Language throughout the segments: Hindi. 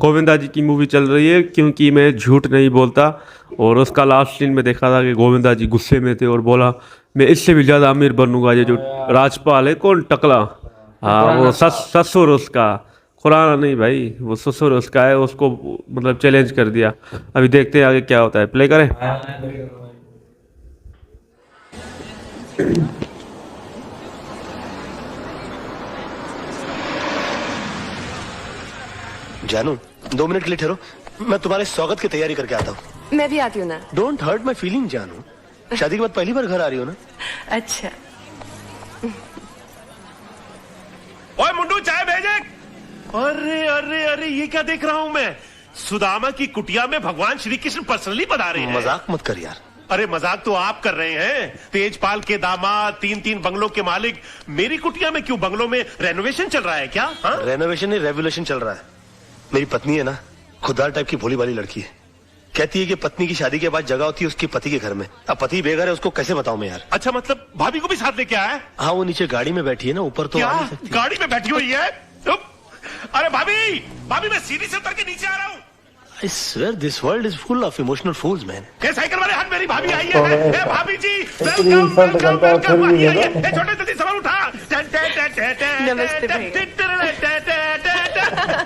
गोविंदा जी की मूवी चल रही है क्योंकि मैं झूठ नहीं बोलता। और उसका लास्ट सीन में देखा था कि गोविंदा जी गुस्से में थे और बोला मैं इससे भी ज़्यादा अमीर बनूंगा। ये जो राजपाल है कौन टकला, हाँ वो ससुर उसका, खुराना नहीं भाई, वो ससुर उसका है, उसको मतलब चैलेंज कर दिया। अभी देखते हैं आगे क्या होता है, प्ले करें। जानू 2 मिनट के लिए ठहरो, मैं तुम्हारे स्वागत की तैयारी करके आता हूँ। मैं भी आती हूँ ना। डोंट हर्ट माई फीलिंग जानू, शादी के बाद पहली बार घर आ रही हो ना। अच्छा। ओए मुंडू चाय भेजे। अरे अरे अरे ये क्या देख रहा हूँ मैं, सुदामा की कुटिया में भगवान श्री कृष्ण पर्सनली पधारे हैं। मजाक मत कर यार। अरे मजाक तो आप कर रहे हैं, तेजपाल के दामाद, 3-3 बंगलों के मालिक मेरी कुटिया में क्यों? बंगलों में रेनोवेशन चल रहा है क्या? रेनोवेशन नहीं, रेवोल्यूशन चल रहा है। मेरी पत्नी है ना, खुददार टाइप की भोली भाली लड़की है। कहती है कि पत्नी की शादी के बाद जगह होती है उसके पति के घर में। अब पति बेघर है, उसको कैसे बताऊं मैं यार। अच्छा मतलब भाभी को भी साथ लेके आया है? हाँ वो नीचे गाड़ी में बैठी है ना, ऊपर तो क्या आ नहीं सकती। गाड़ी में बैठी हुई है? अरे भाभी भाभी मैं सीढ़ी से उतर के नीचे आ रहा हूँ। I swear this world is full of emotional fools man। ये साइकिल वाले हाथ मेरी भाभी आई है। ए भाभी जी वेलकम वेलकम वेलकम, आई है। ए छोटे जल्दी सवाल उठा। नमस्ते भैया।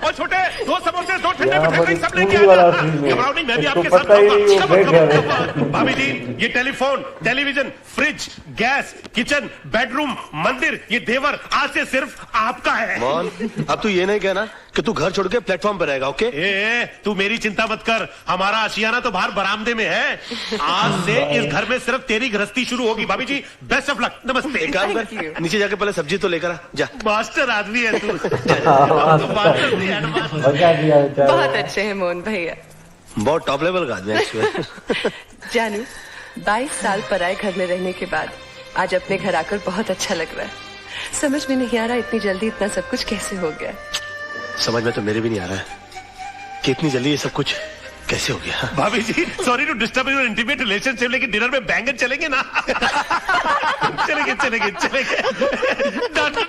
और छोटे 2 समोसे 2 ठंडे मिठाई सब लेके आ। घबराओ नहीं, मैं भी आपके साथ आऊंगा। भाभी जी ये telephone, television, fridge, gas, kitchen, bedroom, मंदिर, ये देवर आज से सिर्फ आपका है। मोहन अब तू ये नहीं कहना कि तू घर छोड़ के प्लेटफॉर्म पर रहेगा, ओके? ए तू मेरी चिंता मत कर, हमारा आशियाना तो बाहर बरामदे में है। आज से इस घर में सिर्फ तेरी गृहस्थी शुरू होगी। भाभी जी बेस्ट ऑफ लक, नमस्ते। एक काम Thank कर, you। नीचे जाके पहले सब्जी तो लेकर आ जा। मास्टर आदमी है तू। मास्टर नहीं, हेडमास्टर। बहुत अच्छे हैं मोहन भैया। बहुत टॉप लेवल का आदमी है। जानू 22 साल पराए घर में रहने के बाद आज अपने घर आकर बहुत अच्छा लग रहा है। समझ में नहीं आ रहा इतनी जल्दी इतना सब कुछ कैसे हो गया। समझ में तो मेरे भी नहीं आ रहा है कि इतनी जल्दी ये सब कुछ कैसे हो गया। भाभी जी sorry to disturb your intimate relationship, लेकिन डिनर में बैंगन चलेंगे ना? चलेंगे चलेंगे चलेंगे।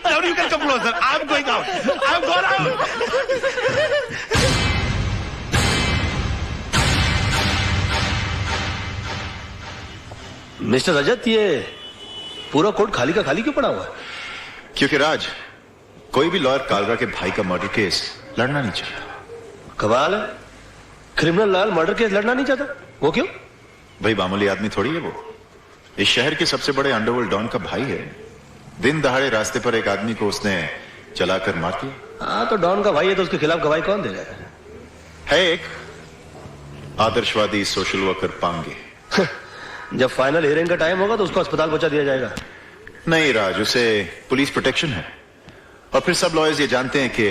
Now you can come closer. I'm going out. I'm going out. Mister Rajat, ये पूरा कोर्ट खाली का खाली क्यों पड़ा हुआ है? क्योंकि राज, कोई भी लॉयर कालरा के भाई का मर्डर केस लड़ना नहीं चाहता। कमाल है, क्रिमिनल लाल मर्डर केस लड़ना नहीं चाहता। वो क्यों? भाई मामूली आदमी थोड़ी है वो, इस शहर के सबसे बड़े अंडरवर्ल्ड डॉन का भाई है। दिन दहाड़े रास्ते पर एक आदमी को उसने चलाकर मार दिया। हाँ तो डॉन का भाई है तो उसके खिलाफ गवाही कौन दे रहा है एक आदर्शवादी सोशल वर्कर पांगे। है? जब फाइनल हियरिंग का टाइम होगा तो उसको अस्पताल पहुंचा दिया जाएगा। नहीं राज, उसे पुलिस प्रोटेक्शन है। और फिर सब लॉयर्स ये जानते हैं कि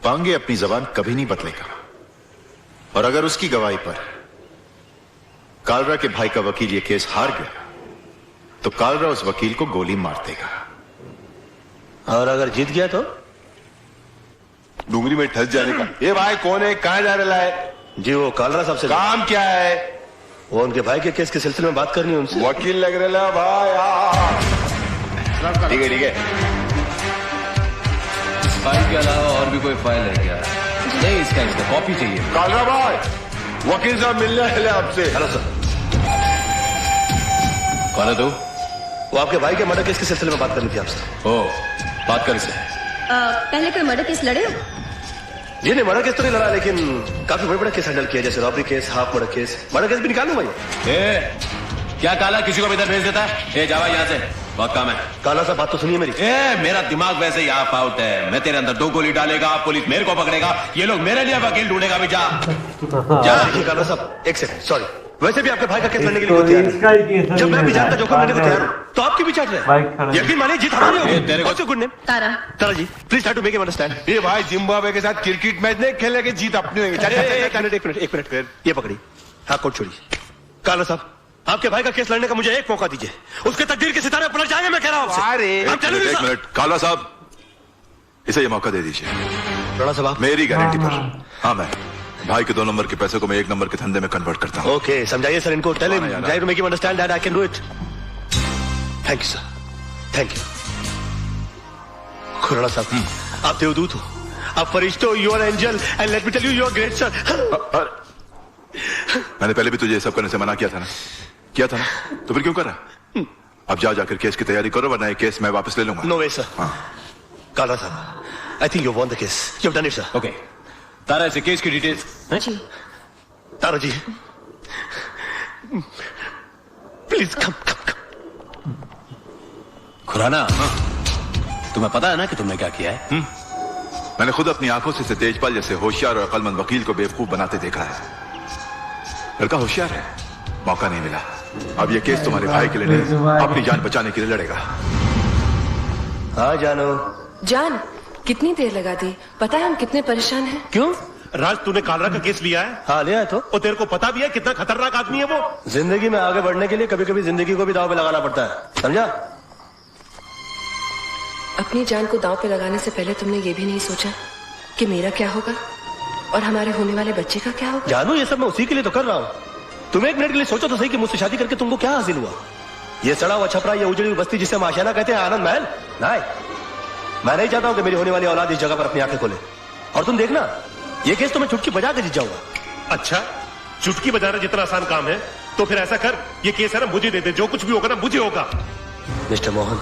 पांगे अपनी जबान कभी नहीं बदलेगा। और अगर उसकी गवाही पर कालरा के भाई का वकील ये केस हार गया तो कालरा उस वकील को गोली मार देगा। और अगर जीत गया तो? डूंगरी में ठस जाने का। ये भाई कौन है, कहां जा रहा है? जी वो कालरा साहब से काम क्या है? वो उनके भाई के केस के सिलसिले में बात करनी है उनसे। वकील लग रहा है भाई। ठीक है ठीक है। फाइल के अलावा और भी कोई फाइल है क्या? नहीं, इसका कॉपी चाहिए। कालरा भाई, वकील साहब मिलने आए आपसे। Hello sir. कौन है तू? वो आपके भाई के मर्डर केस के सिलसिले में बात करनी थी आपसे। ओ, बात कर इसे। पहले कोई मर्डर केस लड़े हो? जी नहीं, मर्डर केस तो नहीं लड़ा, लेकिन काफी बड़े बड़े केस हैंडल किया, जैसे robbery case, half murder case. Murder case भी निकालू भाई। क्या काला किसी को भी इधर भेज देता है? जावा यहाँ से, बहुत काम है। काला साहब बात तो सुनिए मेरी। मेरा दिमाग वैसे ही ऑफ आउट है। मैं तेरे अंदर 2 गोली डालेगा, पुलिस मेरे को पकड़ेगा, ये लोग मेरे लिए वकील ढूंढेगा। भी जा जा। देखिए काला साहब, एक सेकंड, सॉरी। वैसे भी आपके भाई का केस लड़ने के लिए तैयार है। जब मैं भी जानता जोखिम लेने को तैयार हूं, तो आपकी भी चाट रहे हैं। यकीन मानिए जीत हमारी होगी। तेरे को good name Tara. Tara ji, please try to make him understand. ये भाई जिम्बाब्वे के साथ क्रिकेट मैच नहीं खेलने की जीत अपनी होगी। एक मिनट ये पकड़ी। हाँ कोट छोड़िए। काला साहब, आपके भाई का केस लड़ने का मुझे एक मौका दीजिए, उसके तकदीर के सितारे पलट जाएंगे। मैं कह रहा हूं आपसे। एक मिनट काला साहब, इसे ये मौका दे दीजिए। राणा साहब, मेरी गारंटी पर। हाँ, मैं भाई के 2 नंबर के पैसे को मैं 1 नंबर के धंधे में कन्वर्ट करता हूँ। ओके समझाइए सर इनको। टेल हिम, हाँ, यार। Try to make him understand that I can do it. Thank you sir, thank you. Khurana साहब, आप देवदूत हो, आप फरिश्तो, you are angel and let me tell you, you are great sir. मैंने पहले भी तुझे ये सब करने से मना किया था ना, तो फिर क्यों कर रहा? अब जाकर केस की तैयारी करो, वरना ये केस मैं वापस ले लूंगा। No way sir. हाँ। काला साहब, I think you won the case, you have done it sir. Okay, Tara ऐसे केस की डिटेल्स। जी Tara ji please come come come. Khurana, तुम्हें पता है ना कि तुमने क्या किया है? मैंने खुद अपनी आंखों से तेजपाल जैसे होशियार और अक्लमंद वकील को बेवकूफ बनाते देखा है। लड़का होशियार है, मौका नहीं मिला। अब ये केस तुम्हारे भाई के लिए नहीं, अपनी जान बचाने के लिए लड़ेगा। हाँ जानो। जान, कितनी देर लगा दी? पता है हम कितने परेशान हैं? क्यों? राज, तूने कालरा का केस लिया है? हाँ लिया है तो। और तेरे को पता भी है कितना खतरनाक आदमी है वो? जिंदगी में आगे बढ़ने के लिए कभी कभी जिंदगी को भी दांव पे लगाना पड़ता है, समझा? अपनी जान को दांव पे लगाने से पहले तुमने ये भी नहीं सोचा कि मेरा क्या होगा और हमारे होने वाले बच्चे का क्या होगा? जानू, ये सब मैं उसी के लिए तो कर रहा हूँ। तुम एक मिनट के लिए सोचो तो सही कि मुझसे शादी करके तुमको क्या हासिल हुआ? ये सड़ा हुआ छपरा, ये उजड़ी हुई बस्ती जिसे हम आशियाना कहते हैं, आनंद महल? नहीं, मैं नहीं चाहता हूं कि मेरी होने वाली औलाद इस जगह पर अपनी आंखें खोले। और तुम देखना, ये केस तो मैं चुटकी बजा के जीत जाऊंगा। अच्छा, चुटकी बजाना जितना आसान काम है, तो फिर ऐसा कर, ये केस है ना मुझे दे दे, जो कुछ भी होगा ना मुझे होगा। मिस्टर मोहन,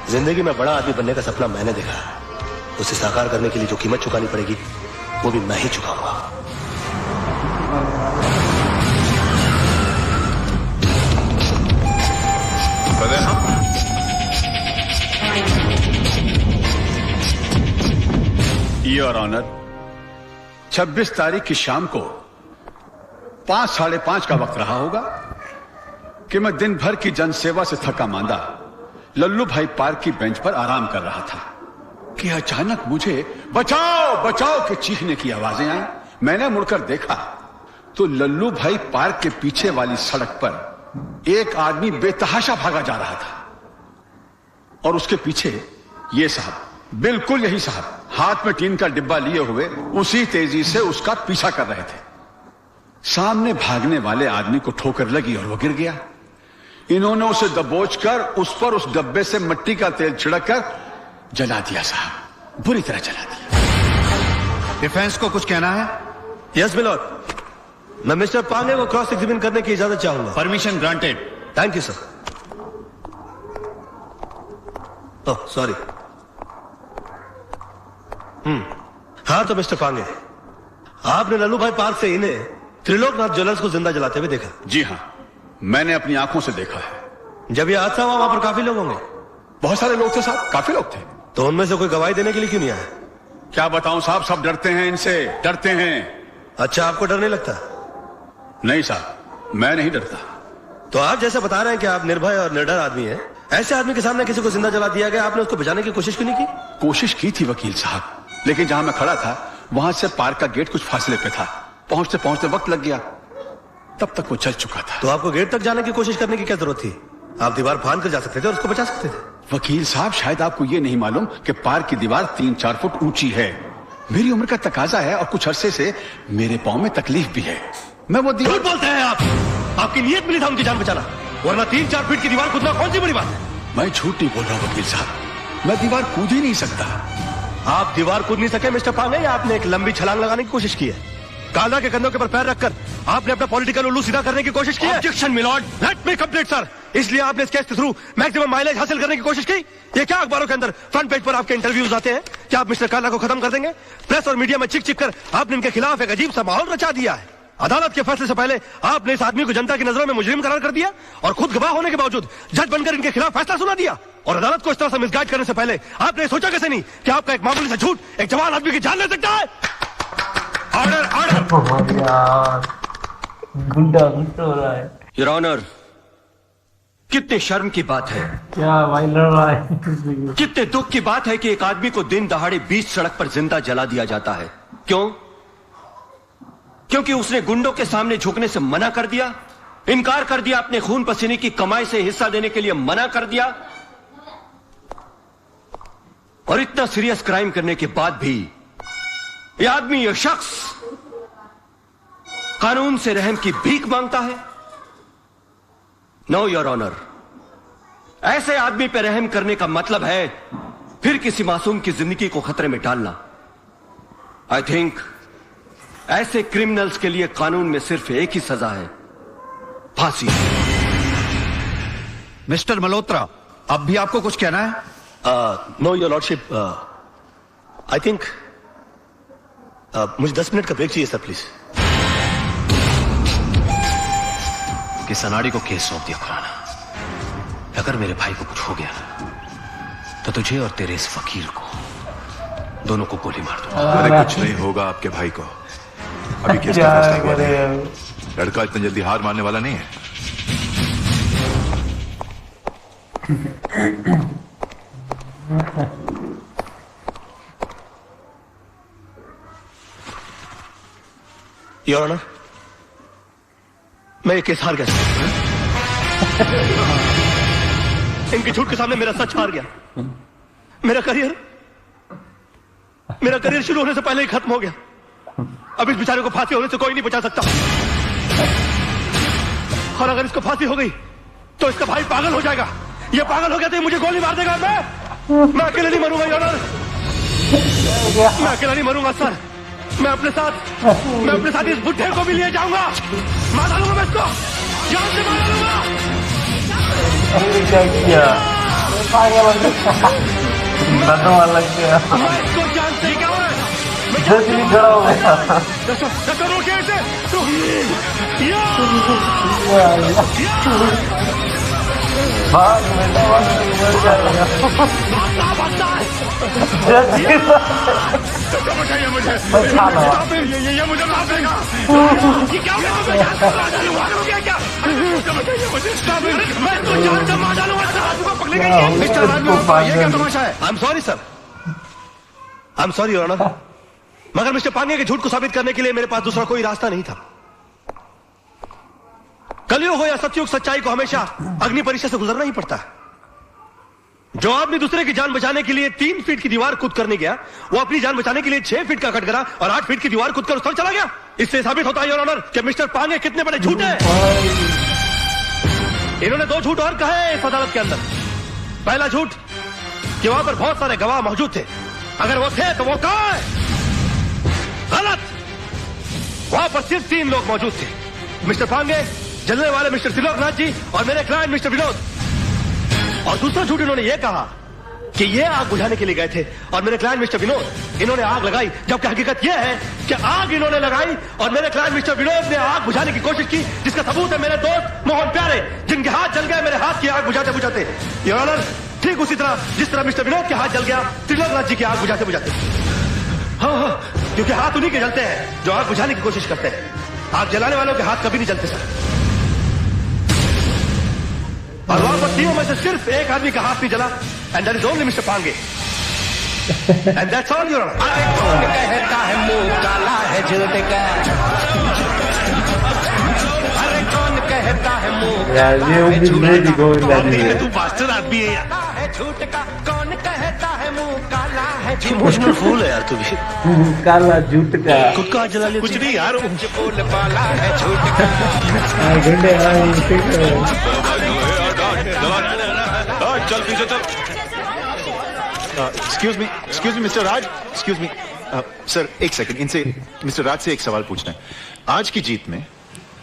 जिंदगी में बड़ा आदमी बनने का सपना मैंने देखा है। उसे साकार करने के लिए जो कीमत चुकानी पड़ेगी वो भी मैं ही चुकाऊंगा। योर ऑनर, 26 तारीख की शाम को 5, 5:30 का वक्त रहा होगा कि मैं दिन भर की जनसेवा से थका मांदा लल्लू भाई पार्क की बेंच पर आराम कर रहा था कि अचानक मुझे बचाओ बचाओ के चीखने की आवाजें आई। मैंने मुड़कर देखा तो लल्लू भाई पार्क के पीछे वाली सड़क पर एक आदमी बेतहाशा भागा जा रहा था और उसके पीछे ये साहब, बिल्कुल यही साहब, हाथ में टीन का डिब्बा लिए हुए उसी तेजी से उसका पीछा कर रहे थे। सामने भागने वाले आदमी को ठोकर लगी और वो गिर गया। इन्होंने उसे दबोचकर उस पर उस डब्बे से मिट्टी का तेल छिड़ककर जला दिया साहब, बुरी तरह जला दिया। डिफेंस को कुछ कहना है? यस मिलॉर्ड, मैं मिस्टर पांडे को क्रॉस एग्जामिन करने की इजाजत चाहूंगा। Permission granted. Thank you sir. Oh sorry. हाँ तो मिस्टर पांगे, आपने लल्लू भाई पार्क से इन्हें त्रिलोकनाथ ज्वेलर्स को जिंदा जलाते हुए देखा? जी हां, मैंने अपनी आंखों से देखा है। जब ये हादसा हुआ वहां पर काफी लोग होंगे? बहुत सारे लोग थे साहब, काफी लोग थे। तो उनमें से कोई गवाही देने के लिए क्यों नहीं आया? क्या बताऊं साहब, सब डरते हैं इनसे, डरते हैं। अच्छा, आपको डर नहीं लगता? नहीं साहब, मैं नहीं डरता। तो आप जैसे बता रहे हैं कि आप निर्भय और निडर आदमी हैं, ऐसे आदमी के सामने किसी को जिंदा जला दिया गया, आपने उसको बचाने की कोशिश क्यों नहीं की? कोशिश की थी वकील साहब, लेकिन जहां मैं खड़ा था वहां से पार्क का गेट कुछ फासले पे था। पहुंचते पहुंचते वक्त लग गया, तब तक वो चल चुका था। तो आपको गेट तक जाने की कोशिश करने की क्या जरूरत थी? आप दीवार फांद कर जा सकते थे और उसको बचा सकते थे। वकील साहब, शायद आपको ये नहीं मालूम कि पार्क की दीवार 3-4 फुट ऊंची है। मेरी उम्र का तकाजा है और कुछ अरसे से मेरे पांव में तकलीफ भी है। मैं वो दीवार। झूठ बोलते हैं आप। आपकी नीयत मिली था उनकी जान बचाना, वरना 3-4 फीट की दीवार कूदना कौन सी बड़ी बात है? मैं झूठ नहीं बोल रहा वकील साहब, मैं दीवार कूद ही नहीं सकता। आप दीवार कूद नहीं सके मिस्टर पांगे, या आपने एक लंबी छलांग लगाने की कोशिश की है? काला के कंधों के ऊपर पैर रखकर आपने अपना पॉलिटिकल उल्लू सीधा करने की कोशिश की है? Objection milord. Let me complete sir. इसलिए आपने इस केस के थ्रू मैक्सिमम माइलेज हासिल करने की कोशिश की? ये क्या अखबारों के अंदर फ्रंट पेज पर आपके इंटरव्यूज आते हैं? क्या आप मिस्टर काला को खत्म कर देंगे? प्रेस और मीडिया में चिक चिक कर आपने इनके खिलाफ एक अजीब सा माहौल रचा दिया है। अदालत के फैसले से पहले आपने इस आदमी को जनता की नजरों में मुजरिम करार कर दिया और खुद गवाह होने के बावजूद जज बनकर इनके खिलाफ फैसला सुना दिया। और अदालत को इस तरह से मिसगाइड करने से पहले आपने सोचा कैसे नहीं कि आपका एक मामूली सा झूठ एक जवान आदमी की जान ले सकता है? Order order. गुंडा हो रहा है। योर ऑनर, कितने शर्म की बात है, क्या भाई लड़ रहा है। कितने दुख की बात है कि एक आदमी को दिन दहाड़े बीच सड़क पर जिंदा जला दिया जाता है। क्यों? क्योंकि उसने गुंडों के सामने झुकने से मना कर दिया, इनकार कर दिया, अपने खून पसीने की कमाई से हिस्सा देने के लिए मना कर दिया। और इतना सीरियस क्राइम करने के बाद भी यह आदमी, यह शख्स कानून से रहम की भीख मांगता है। नो योर ऑनर, ऐसे आदमी पर रहम करने का मतलब है फिर किसी मासूम की जिंदगी को खतरे में डालना। आई थिंक ऐसे क्रिमिनल्स के लिए कानून में सिर्फ एक ही सजा है, फांसी। मिस्टर मल्होत्रा, अब भी आपको कुछ कहना है? Know your lordship, I think मुझे 10 मिनट का ब्रेक चाहिए सर, प्लीज। किस अनाड़ी को केस सौंप दिया खुराना। अगर मेरे भाई को कुछ हो गया तो तुझे और तेरे इस फकीर को दोनों को गोली मार दूंगा। अरे कुछ नहीं होगा आपके भाई को, अभी केस का फैसला हुआ नहीं। लड़का इतनी जल्दी हार मानने वाला नहीं है। योर ऑनर, मैं ये केस हार गया। इनके झूठ के सामने मेरा सच हार गया। मेरा करियर शुरू होने से पहले ही खत्म हो गया। अब इस बेचारे को फांसी होने से कोई नहीं बचा सकता। और अगर इसको फांसी हो गई तो इसका भाई पागल हो जाएगा। ये पागल हो गया तो ये मुझे गोली मार देगा। मैं अकेले नहीं मरूंगा योर ऑनर, मैं अकेला नहीं मरूंगा सर। मैं अपने साथ इस बुढ़े को भी लिए जाऊंगा। मार डालूंगा मैं इसको, जान से मार डालूंगा। क्या किया? लग गया। मैं इसको जान से खड़ा हो गया। भाग बेटा, मर जाएगा। बचा लो। ये मुझे मार देगा। ये क्या हो गया? मैं तो जान से मार डालूंगा। मिस्टर राजू, ये क्या तमाशा है? I am sorry sir, I am sorry your honour, मगर मिस्टर पांगे के झूठ को साबित करने के लिए मेरे पास दूसरा कोई रास्ता नहीं था। कलयुग हो या सतयुग, सच्चाई को हमेशा अग्नि परीक्षा से गुजरना ही पड़ता है। जो आदमी दूसरे की जान बचाने के लिए 3 फीट की दीवार कूद करने गया, वो अपनी जान बचाने के लिए 6 फीट का कटघरा और 8 फीट की दीवार कूद कर उस तरफ चला गया। इससे साबित होता है योर ऑनर कि मिस्टर पांगे कितने बड़े झूठे हैं। इन्होंने 2 झूठ और कहे इस अदालत के अंदर। पहला झूठ कि वहां पर बहुत सारे गवाह मौजूद थे। अगर वो थे तो वो कहां है? गलत, वहां पर सिर्फ 3 लोग मौजूद थे, मिस्टर पांगे, जलने वाले मिस्टर त्रिलोकनाथ जी और मेरे क्लाइंट मिस्टर विनोद। और दूसरा झूठ इन्होंने ये कहा कि ये आग बुझाने के लिए गए थे और मेरे क्लाइंट मिस्टर विनोद इन्होंने आग लगाई, जबकि हकीकत यह है कि आग इन्होंने लगाई और मेरे क्लाइंट मिस्टर विनोद ने आग बुझाने की कोशिश की, जिसका सबूत है मेरे दोस्त मोहन प्यारे, जिनके हाथ जल गए मेरे हाथ की आग बुझाते बुझाते। योर ऑनर, ठीक उसी तरह जिस तरह मिस्टर विनोद के हाथ जल गया त्रिलोकनाथ जी की आग बुझाते बुझाते। हाँ, क्योंकि हाथ उन्हीं के जलते हैं जो आग बुझाने की कोशिश करते हैं। आग जलाने वालों के हाथ कभी नहीं जलते सर। और वहां पर 3 में से सिर्फ एक आदमी का हाथ नहीं जला, and that is only mister Pange. And that's all your honour. कौन कहता है मुंह काला है झूठ का? अरे कौन कहता है मुंह यार ये उम्मीद नहीं थी गोविंदा जी ने। तू बास्टर आदमी है यार। झूठ का? कौन कहता है मुंह काला है झूठ? मुश्किल फूल है यार तू भी। काला झूठ का खुद का हाथ जला लिया। कुछ नहीं यार, बोल वाला है झूठ का। घंटे चल पीछे चल। एक्सक्यूज मी मिस्टर राज, एक्सक्यूज मी सर, एक सेकंड, इनसे मिस्टर राज से एक सवाल पूछना है। आज की जीत में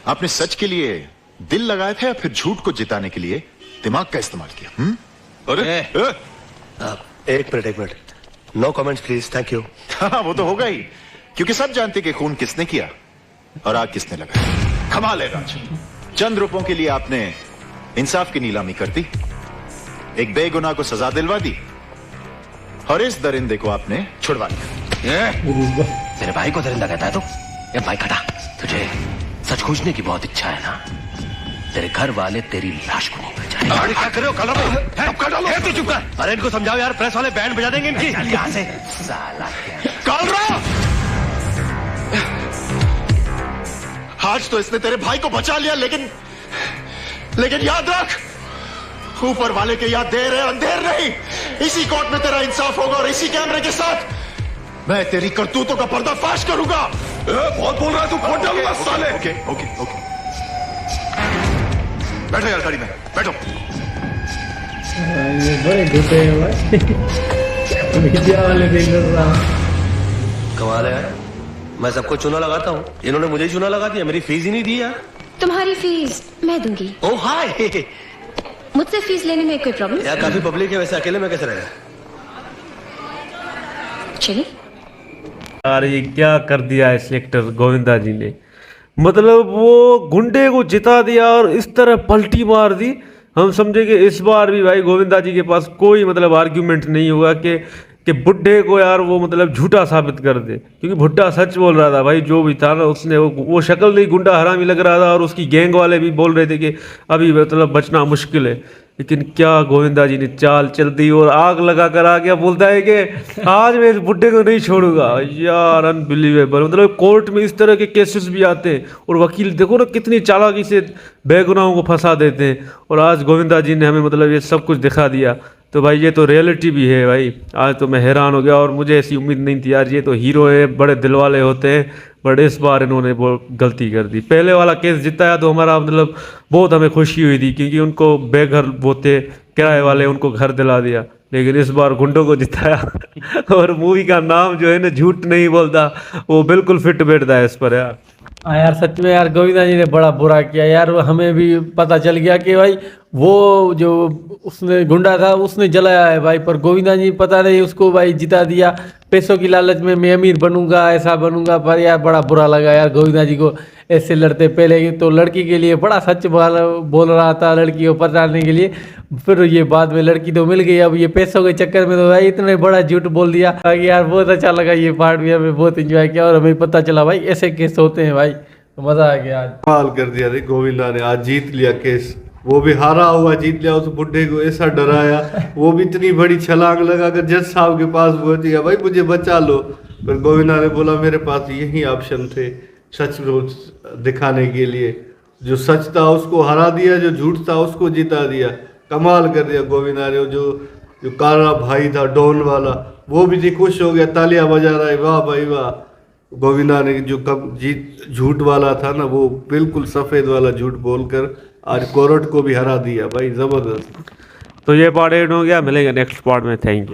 आपने सच के लिए दिल लगाया था या फिर झूठ को जिताने के लिए दिमाग का इस्तेमाल किया? अरे एक minute, no comments please, thank you. हाँ, वो तो होगा ही, क्योंकि सब जानते कि खून किसने किया और आग किसने लगाई। कमाल है राज, चंद रुपयों के लिए आपने इंसाफ की नीलामी कर दी, एक बेगुनाह को सजा दिलवा दी और इस दरिंदे को आपने छुड़वा दिया। मेरे भाई को दरिंदा कहता है तो? ये भाई खड़ा, तुझे सच खोजने की बहुत इच्छा है ना? तेरे घर वाले तेरी लाश को नहीं बचाएंगे। अरे क्या कर रहे हो? कल डालो। तू चुप कर। अरे इनको समझाओ यार, प्रेस वाले बैंड बजा देंगे इनकी। यहाँ से साला कल आज तो इसने तेरे भाई को बचा लिया, लेकिन याद रख, ऊपर वाले के याद देर है अंधेर नहीं। इसी कोर्ट में तेरा इंसाफ होगा और इसी कैमरे के साथ मैं तेरी करतूतों का पर्दाफाश करूंगा। बहुत बोल रहा है तू, फोन डालूंगा साले। ओके बैठो यार, गाड़ी में बैठो। ये बड़े झूठे हैं भाई। मीडिया वाले देख रहा। कमाल है यार, मैं सबको चूना लगाता हूँ, इन्होंने मुझे ही चूना लगा दिया, मेरी फीस ही नहीं दी यार। तुम्हारी फीस मैं दूंगी। ओ हाय, मुझसे फीस लेने में कोई प्रॉब्लम? यार काफी पब्लिक है, वैसे अकेले में कैसे रहेगा? चलिए। यार ये क्या कर दिया है सिलेक्टर गोविंदा जी ने, मतलब वो गुंडे को जिता दिया और इस तरह पलटी मार दी। हम समझे कि इस बार भी भाई गोविंदा जी के पास कोई मतलब आर्ग्यूमेंट नहीं होगा कि बुड्ढे को यार वो मतलब झूठा साबित कर दे, क्योंकि भुट्टा सच बोल रहा था भाई, जो भी था ना उसने वो शक्ल नहीं गुंडा हरामी लग रहा था, और उसकी गैंग वाले भी बोल रहे थे कि अभी मतलब बचना मुश्किल है। लेकिन क्या गोविंदा जी ने चाल चल दी और आग लगा कर आ गया, बोलता है कि आज मैं इस बुड्ढे को नहीं छोड़ूंगा। यार अनबिलीवेबल, मतलब कोर्ट में इस तरह के केसेस भी आते हैं और वकील देखो ना कितनी चालाकी से बेगुनाहों को फंसा देते हैं, और आज गोविंदा जी ने हमें मतलब ये सब कुछ दिखा दिया। तो भाई ये तो रियलिटी भी है भाई, आज तो मैं हैरान हो गया, और मुझे ऐसी उम्मीद नहीं थी यार, ये तो हीरो है, बड़े दिल वाले होते हैं, बट इस बार इन्होंने वो गलती कर दी। पहले वाला केस जिताया तो हमारा मतलब बहुत हमें खुशी हुई थी, क्योंकि उनको बेघर वो थे किराए वाले, उनको घर दिला दिया, लेकिन इस बार गुंडों को जिताया। और मूवी का नाम जो है ना झूठ नहीं बोलता, वो बिल्कुल फिट बैठता है इस पर यार। हाँ यार सच में यार गोविंदा जी ने बड़ा बुरा किया यार, हमें भी पता चल गया कि भाई वो जो उसने गुंडा था उसने जलाया है भाई, पर गोविंदा जी पता नहीं उसको भाई जिता दिया पैसों की लालच में, मैं अमीर बनूंगा ऐसा बनूंगा। पर यार बड़ा बुरा लगा यार गोविंदा जी को ऐसे लड़ते। पहले तो लड़की के लिए बड़ा सच बोल रहा था, लड़की को पटाने के लिए, फिर ये बाद में लड़की तो मिल गई, अब ये पैसों के चक्कर में तो भाई इतने बड़ा झूठ बोल दिया। यार बहुत अच्छा लगा ये पार्ट भी, हमें बहुत एंजॉय किया और हमें पता चला भाई ऐसे केस होते हैं भाई, तो मजा आ गया। आज कमाल कर दिया रे गोविंदा ने, आज जीत लिया केस, वो भी हारा हुआ जीत लिया। उस बुड्ढे को ऐसा डराया, वो भी इतनी बड़ी छलांग लगाकर जज साहब के पास पहुंच गया, भाई मुझे बचा लो। पर गोविंदा ने बोला मेरे पास यही ऑप्शन थे सच दिखाने के लिए, जो सच था उसको हरा दिया, जो झूठ था उसको जिता दिया। कमाल कर दिया गोविंदा ने। जो कारा भाई था डॉन वाला, वो भी जी खुश हो गया, तालियां बजा रहा है, वाह भाई वाह। गोविंदा ने जो झूठ वाला था ना, वो बिल्कुल सफ़ेद वाला झूठ बोलकर आज कोर्ट को भी हरा दिया भाई, ज़बरदस्त। तो ये पार्ट एंड हो गया, मिलेंगे नेक्स्ट पार्ट में, थैंक यू।